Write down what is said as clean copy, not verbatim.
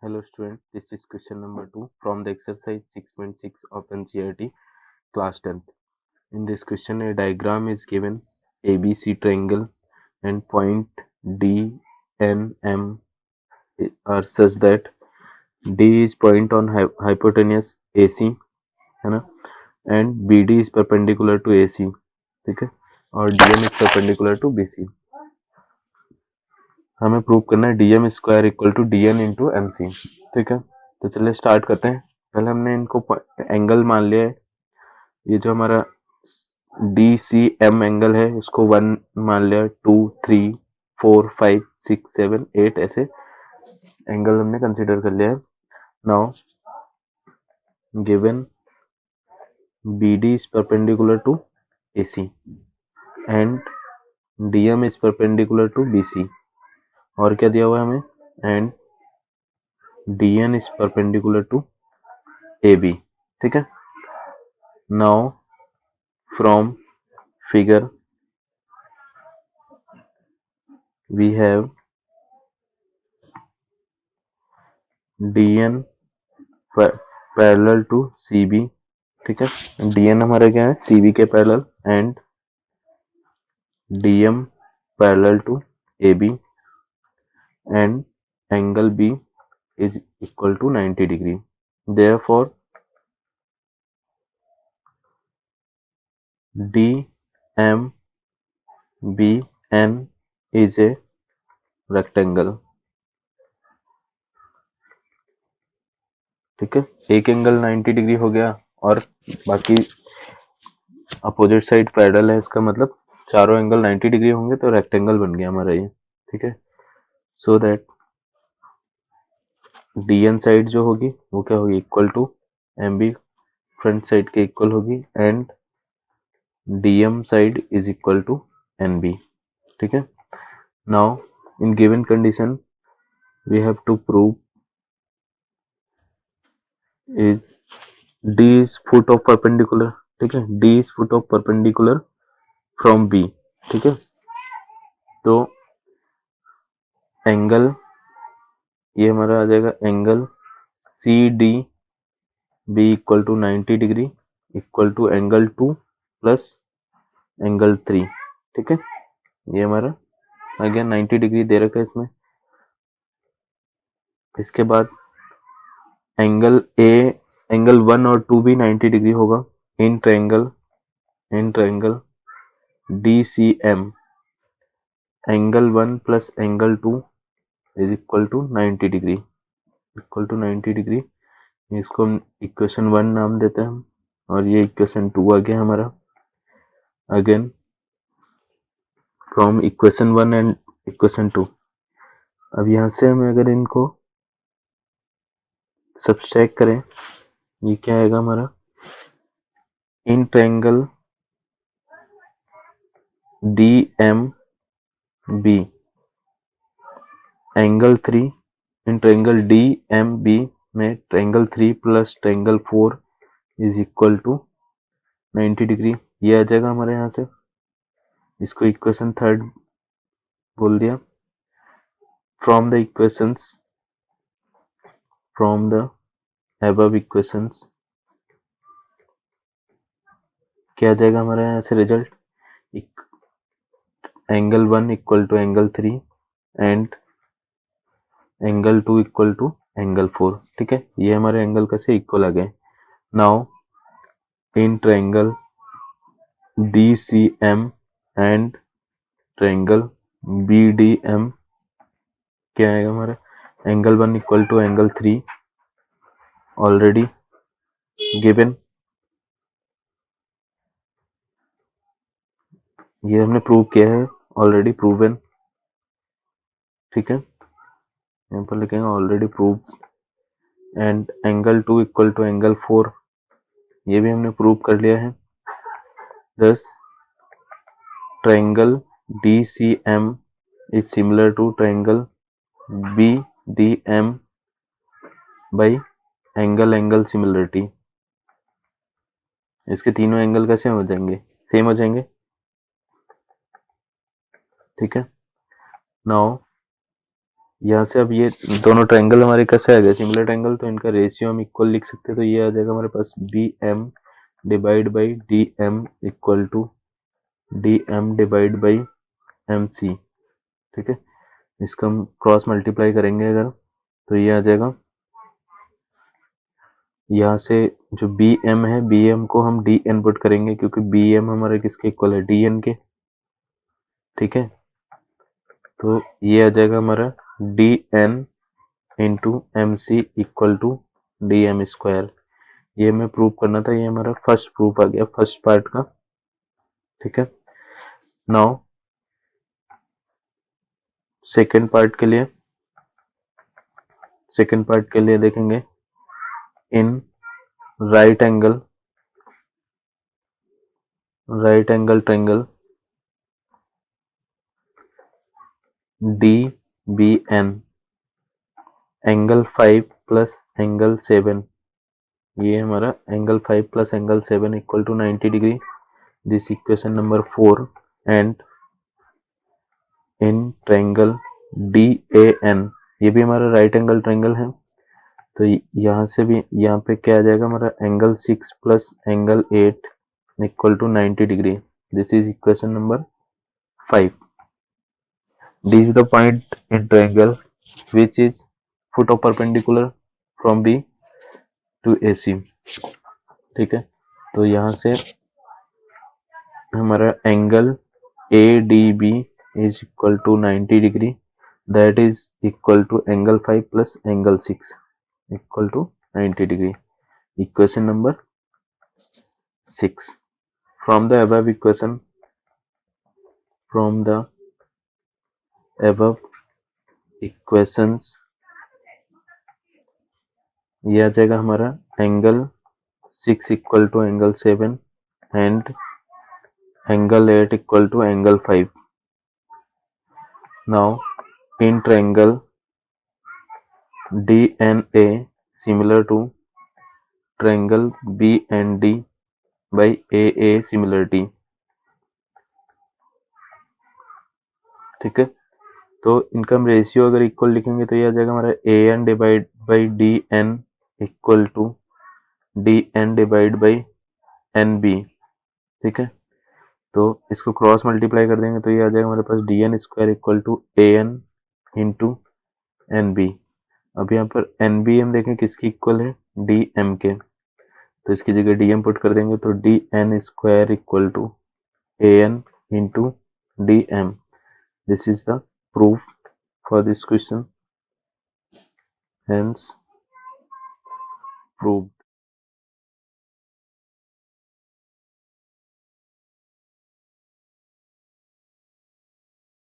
Hello student, this is question number 2 from the exercise 6.6 of NCERT class 10th. In this question a diagram is given ABC triangle and point D, N, M are such that D is point on hypotenuse AC है ना and BD is perpendicular to AC ठीक है और DM is perpendicular to BC. हमें prove करना है DM square equal to DN into MC. ठीक है तो चलिए स्टार्ट करते हैं. पहले हमने इनको एंगल मान लिया है. ये जो हमारा DCM एंगल है उसको 1 मान लिया, 2, 3, 4, 5, 6, 7, 8 ऐसे एंगल हमने कंसीडर कर लिया है. Now given BD is perpendicular to AC and DM is perpendicular to BC. और क्या दिया हुआ है हमें? And DN is perpendicular to AB. ठीक है. Now from figure we have DN parallel to CB. ठीक है. DN हमारा क्या है? CB के parallel and DM parallel to AB and angle B is equal to 90 degree. Therefore DMBN is a rectangle. ठीक है. एक एंगल 90 डिग्री हो गया और बाकी अपोजिट साइड पैरेलल है, इसका मतलब चारों एंगल 90 डिग्री होंगे तो रेक्टेंगल बन गया हमारा ये. ठीक है. सो दैट DN साइड जो होगी वो क्या होगी? Equal to MB front side के इक्वल होगी and DM side is equal to NB. ठीक है. Now in given condition we have to prove is D is foot of perpendicular. ठीक है. D is foot of perpendicular from B. ठीक है. तो angle ये हमारा आ जाएगा angle CDB equal to 90 degree equal to angle 2 plus angle 3. ठीक है. ये हमारा आ गया 90 डिग्री दे रखा है इसमें. इसके बाद एंगल A एंगल 1 और 2 भी 90 डिग्री होगा in triangle DCM angle 1 plus angle 2 is equal to 90 degree इसको हम इक्वेशन 1 नाम देते हैं और ये इक्वेशन 2 आ गया हमारा. Again from equation 1 and equation 2. अब यहाँ से हम अगर इनको सब्सट्रैक्ट करें ये क्या आएगा हमारा? In triangle DMB angle 3 in triangle DMB में triangle 3 plus triangle 4 is equal to 90 degree. ये आ जाएगा हमारे यहाँ से. इसको इक्वेशन 3 बोल दिया. From the equations from the above equations क्या आ जाएगा हमारे यहाँ से result? Angle 1 equal to angle 3 and angle 2 equal to angle 4. ठीक है. ये हमारे एंगल कैसे इक्वल आ गए. Now in triangle DCM and triangle BDM क्या आएगा हमारा? Angle 1 equal to angle 3 already given. ये हमने प्रूव किया है, ऑलरेडी प्रूवन. ठीक है. यहाँ पर लिखेंगे already prove and angle 2 equal to angle 4 ये भी हमने प्रूव कर लिया है. thus triangle DCM is similar to triangle BDM by angle similarity. इसके तीनों एंगल कैसे हो जाएंगे? सेम हो जाएंगे. ठीक है. नाउ यहाँ से अब ये दोनों ट्रायंगल हमारे कैसे आ गए, सिमिलर ट्रायंगल, तो इनका रेशियो हम इक्वल लिख सकते हैं। तो ये आ जाएगा हमारे पास B M divide by D M equal to D M divide by M C. ठीक है, इसका हम क्रॉस मल्टीप्लाई करेंगे अगर, तो ये आ जाएगा यहाँ से जो बी एम है, बी एम को हम डी एन पुट करेंगे क्योंकि बी एम हमारे किसके इक्वल है, डी एन के। ठीक है, तो ये आ जाएगा हमारा D N into M C equal to D M square. ये हमें प्रूव करना था, ये हमारा फर्स्ट प्रूफ आ गया फर्स्ट पार्ट का। ठीक है, नाउ सेकेंड पार्ट के लिए देखेंगे in right angle triangle D B N angle 5 plus angle 7, ये हमारा angle 5 plus angle 7 equal to 90 degree, this equation number 4। And in triangle D A N, ये भी हमारा राइट एंगल ट्रायंगल है, तो यहाँ से भी यहाँ पे क्या आ जाएगा हमारा angle 6 plus angle 8 equal to 90 degree, this is equation number 5। This is the point in triangle which is foot of perpendicular from B to AC। ठीक है, तो यहाँ से हमारा angle A D B is equal to 90 degree, that is equal to angle 5 plus angle 6 equal to 90 degree, equation number 6। From the above equation, from the above equations, ये आ जाएगा हमारा angle 6 equal to angle 7 and angle 8 equal to angle 5। Now in triangle D and A similar to triangle B and D by A similarity. ठीक है, तो इनका हम ratio अगर इक्वल लिखेंगे तो ये आ जाएगा हमारा A N divide by D N equal to D N divide by N B. ठीक है, तो इसको क्रॉस मल्टीप्लाई कर देंगे तो ये आ जाएगा हमारे पास D N square equal to A N into N B. अब यहाँ पर एन बी हम देखें किसकी इक्वल है, डी एम के, तो इसकी जगह डी एम पुट कर देंगे तो D N square equal to A N into D M. This is the proof for this question, hence proved।